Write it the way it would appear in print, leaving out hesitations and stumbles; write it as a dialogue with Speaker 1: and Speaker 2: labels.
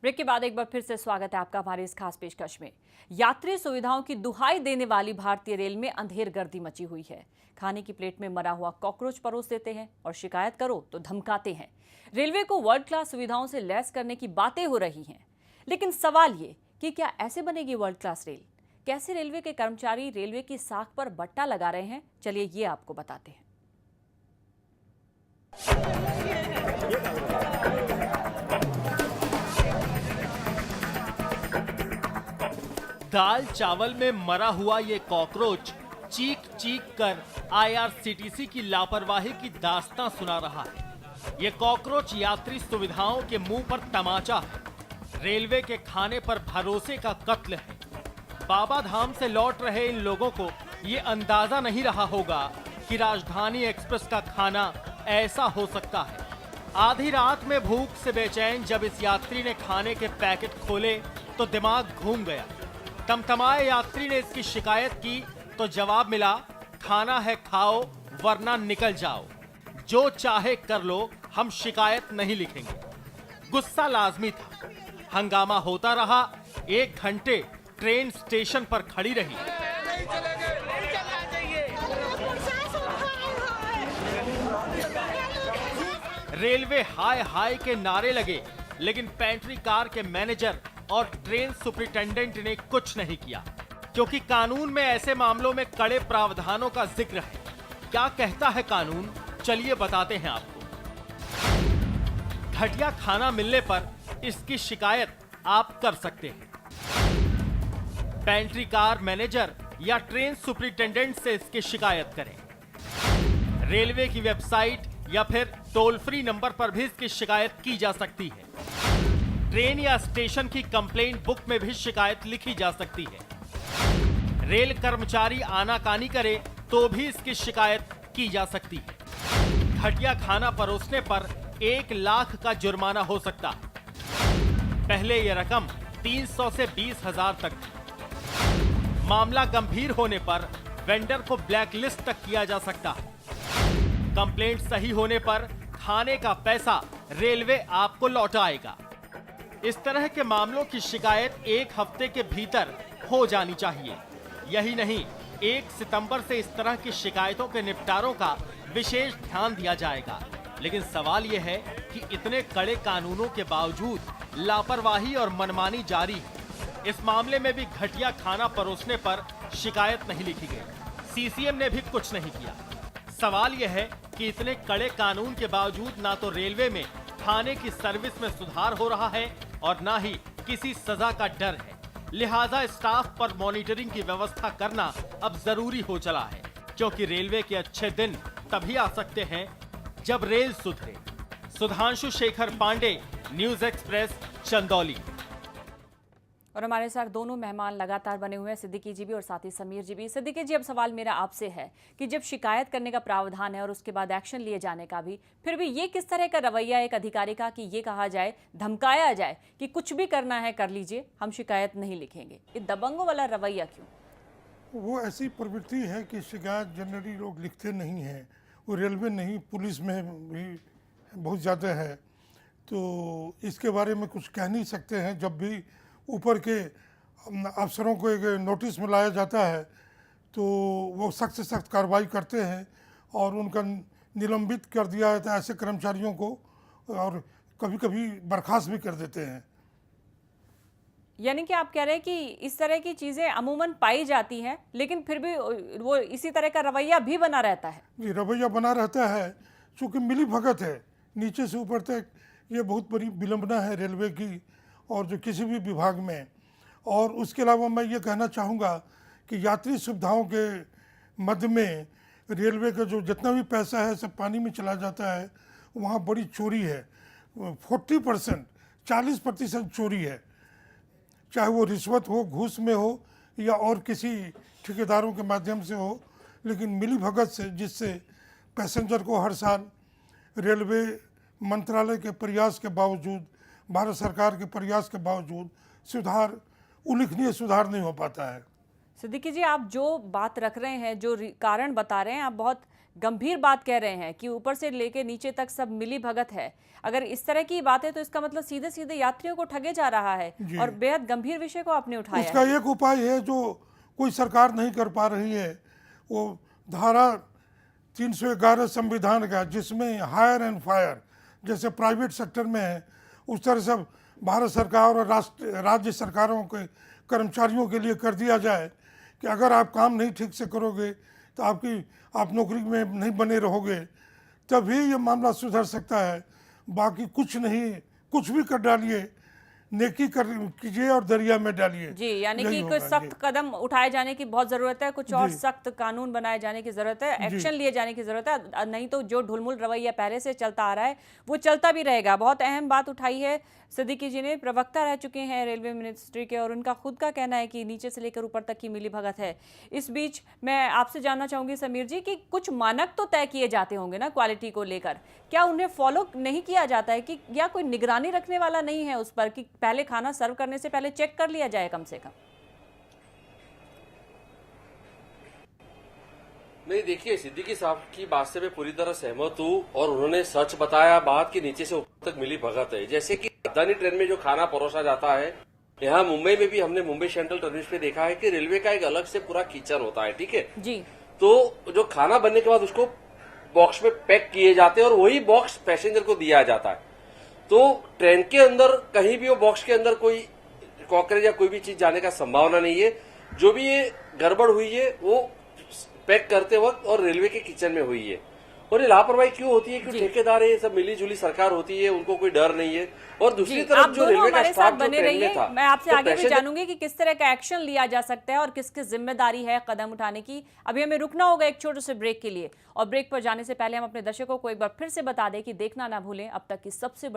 Speaker 1: Break के बाद एक बार फिर से स्वागत है आपका हमारे इस खास पेशकश में। यात्री सुविधाओं की दुहाई देने वाली भारतीय रेल में अंधेर गर्दी मची हुई है। खाने की प्लेट में मरा हुआ कॉकरोच परोस देते हैं और शिकायत करो तो धमकाते हैं। रेलवे को वर्ल्ड क्लास सुविधाओं से लैस करने की बातें हो रही हैं, लेकिन सवाल ये कि क्या ऐसे बनेगी वर्ल्ड क्लास रेल? कैसे रेलवे के कर्मचारी रेलवे की साख पर बट्टा लगा रहे हैं, चलिए ये आपको बताते हैं।
Speaker 2: दाल चावल में मरा हुआ ये कॉकरोच चीख चीख कर आईआरसीटीसी की लापरवाही की दास्तां सुना रहा है। ये कॉकरोच यात्री सुविधाओं के मुंह पर तमाचा है। रेलवे के खाने पर भरोसे का कत्ल है। बाबा धाम से लौट रहे इन लोगों को ये अंदाजा नहीं रहा होगा कि राजधानी एक्सप्रेस का खाना ऐसा हो सकता है। आधी रात में भूख से बेचैन जब इस यात्री ने खाने के पैकेट खोले तो दिमाग घूम गया। तमतमाए यात्री ने इसकी शिकायत की तो जवाब मिला, खाना है खाओ वरना निकल जाओ, जो चाहे कर लो, हम शिकायत नहीं लिखेंगे। गुस्सा लाजमी था। हंगामा होता रहा। 1 घंटे ट्रेन स्टेशन पर खड़ी रही। रेलवे हाय हाय के नारे लगे, लेकिन पेंट्री कार के मैनेजर और ट्रेन सुपरिटेंडेंट ने कुछ नहीं किया, क्योंकि कानून में ऐसे मामलों में कड़े प्रावधानों का जिक्र है। क्या कहता है कानून, चलिए बताते हैं आपको। घटिया खाना मिलने पर इसकी शिकायत आप कर सकते हैं। पेंट्री कार मैनेजर या ट्रेन सुपरिटेंडेंट से इसकी शिकायत करें। रेलवे की वेबसाइट या फिर टोल फ्री नंबर पर भी इसकी शिकायत की जा सकती है। ट्रेन या स्टेशन की कंप्लेंट बुक में भी शिकायत लिखी जा सकती है। रेल कर्मचारी आनाकानी करे तो भी इसकी शिकायत की जा सकती है। घटिया खाना परोसने पर 1 लाख का जुर्माना हो सकता है। पहले यह रकम 300 से 20,000 तक थी। मामला गंभीर होने पर वेंडर को ब्लैकलिस्ट तक किया जा सकता है। कंप्लेंट सही होने पर खाने का पैसा रेलवे आपको लौटाएगा। इस तरह के मामलों की शिकायत 1 हफ्ते के भीतर हो जानी चाहिए। यही नहीं, 1 सितंबर से इस तरह की शिकायतों के निपटारों का विशेष ध्यान दिया जाएगा। लेकिन सवाल यह है कि इतने कड़े कानूनों के बावजूद लापरवाही और मनमानी जारी है। इस मामले में भी घटिया खाना परोसने पर शिकायत नहीं लिखी गई। सीसीएम ने भी कुछ नहीं किया। सवाल यह है कि इतने कड़े कानून के बावजूद ना तो रेलवे में खाने की सर्विस में सुधार हो रहा है और ना ही किसी सजा का डर है। लिहाजा स्टाफ पर मॉनिटरिंग की व्यवस्था करना अब जरूरी हो चला है, क्योंकि रेलवे के अच्छे दिन तभी आ सकते हैं जब रेल सुधरे। Sudhanshu Shekhar Pandey, news express, Chandauli.
Speaker 1: और हमारे साथ दोनों मेहमान लगातार बने हुए हैं, सिद्दीकी जी भी और साथ ही समीर जी भी। सिद्दीकी जी, अब सवाल मेरा आपसे है कि जब शिकायत करने का प्रावधान है और उसके बाद एक्शन लिए जाने का भी, फिर भी ये किस तरह का रवैया एक अधिकारी का कि ये कहा जाए, धमकाया जाए कि कुछ भी करना है कर लीजिए, हम शिकायत नहीं लिखेंगे। ये दबंगों वाला रवैया क्यों?
Speaker 3: वो ऐसी प्रवृत्ति है कि शिकायत जनरली लोग लिखते नहीं हैं। वो रेलवे नहीं, पुलिस में भी बहुत ज़्यादा है, तो इसके बारे में कुछ कह नहीं सकते हैं। जब भी ऊपर के अफसरों को एक नोटिस में लाया जाता है तो वो सख्त से सख्त कार्रवाई करते हैं और उनका निलंबित कर दिया जाता है ऐसे कर्मचारियों को, और कभी कभी बर्खास्त भी कर देते हैं।
Speaker 1: यानी कि आप कह रहे हैं कि इस तरह की चीजें अमूमन पाई जाती हैं, लेकिन फिर भी वो इसी तरह का रवैया भी बना रहता है।
Speaker 3: जी, रवैया बना रहता है, चूँकि मिली भगत है नीचे से ऊपर तक। ये बहुत बड़ी विलंबना है रेलवे की और जो किसी भी विभाग में। और उसके अलावा मैं ये कहना चाहूँगा कि यात्री सुविधाओं के मध्य में रेलवे का जो जितना भी पैसा है सब पानी में चला जाता है। वहाँ बड़ी चोरी है। 40%, 40% चोरी है, चाहे वो रिश्वत हो, घूस में हो या और किसी ठेकेदारों के माध्यम से हो। लेकिन मिली भगत से, जिससे पैसेंजर को हर साल रेलवे मंत्रालय के प्रयास के बावजूद, भारत सरकार के प्रयास के बावजूद उल्लेखनीय सुधार नहीं हो पाता है।
Speaker 1: सिद्दीकी जी, आप जो बात रख रहे हैं, जो कारण बता रहे हैं, आप बहुत गंभीर बात कह रहे हैं कि ऊपर से लेके नीचे तक सब मिली भगत है। अगर इस तरह की बात है तो इसका मतलब सीधे सीधे यात्रियों को ठगे जा रहा है और बेहद गंभीर विषय को आपने उठाया
Speaker 3: उसका
Speaker 1: है।
Speaker 3: एक उपाय है जो कोई सरकार नहीं कर पा रही है, वो धारा 311 संविधान का, जिसमें हायर एंड फायर जैसे प्राइवेट सेक्टर में है, उस तरह से भारत सरकार और राज्य सरकारों के कर्मचारियों के लिए कर दिया जाए कि अगर आप काम नहीं ठीक से करोगे तो आप नौकरी में नहीं बने रहोगे, तभी ये मामला सुधर सकता है। बाकी कुछ नहीं, कुछ भी कर डालिए, नेकी कर कीजिए और दरिया में डालिए।
Speaker 1: जी, यानी
Speaker 3: यही
Speaker 1: कि
Speaker 3: होगा,
Speaker 1: कुछ सख्त कदम उठाए जाने की बहुत जरूरत है, कुछ और सख्त कानून बनाए जाने की जरूरत है, एक्शन लिए जाने की जरूरत है, नहीं तो जो ढुलमुल रवैया पहले से चलता आ रहा है वो चलता भी रहेगा। बहुत अहम बात उठाई है सिद्दीकी जी ने, प्रवक्ता रह चुके हैं रेलवे मिनिस्ट्री के, और उनका खुद का कहना है कि नीचे से लेकर ऊपर तक की मिली भगत है। इस बीच मैं आपसे जानना चाहूंगी समीर जी कि कुछ मानक तो तय किए जाते होंगे ना क्वालिटी को लेकर, क्या उन्हें फॉलो नहीं किया जाता है कि या कोई निगरानी रखने वाला नहीं है उस पर कि पहले खाना सर्व करने से पहले चेक कर लिया जाए कम से कम?
Speaker 4: नहीं, देखिए, सिद्दीकी साहब की बात से मैं पूरी तरह सहमत हूँ और उन्होंने सच बताया बात कि नीचे से ऊपर तक मिली भगत है। जैसे कि राजधानी ट्रेन में जो खाना परोसा जाता है, यहाँ मुंबई में भी हमने मुंबई सेंट्रल टर्मिनस पे देखा है कि रेलवे का एक अलग से पूरा किचन होता है, ठीक है
Speaker 1: जी।
Speaker 4: तो जो खाना बनने के बाद उसको बॉक्स में पैक किए जाते हैं और वही बॉक्स पैसेंजर को दिया जाता है। तो ट्रेन के अंदर कहीं भी वो बॉक्स के अंदर कोई कॉकरेज या कोई भी चीज जाने का संभावना नहीं है। जो भी ये गड़बड़ हुई है वो पैक करते वक्त और रेलवे के किचन में हुई है। और ये लापरवाही क्यों होती है? क्यों ठेकेदार है, ये सब मिली जुली सरकार होती है, उनको कोई डर नहीं है। और दूसरी तरफ जो रेलवे का स्टाफ जो ट्रेन में था,
Speaker 1: मैं आपसे आगे भी जानूंगी कि किस तरह का एक्शन लिया जा सकता है और किसकी जिम्मेदारी है कदम उठाने की। अभी हमें रुकना होगा एक छोटे से ब्रेक के लिए, और ब्रेक पर जाने से पहले हम अपने दर्शकों को एक बार फिर से बता दें कि देखना ना भूलें अब तक की सबसे बड़ी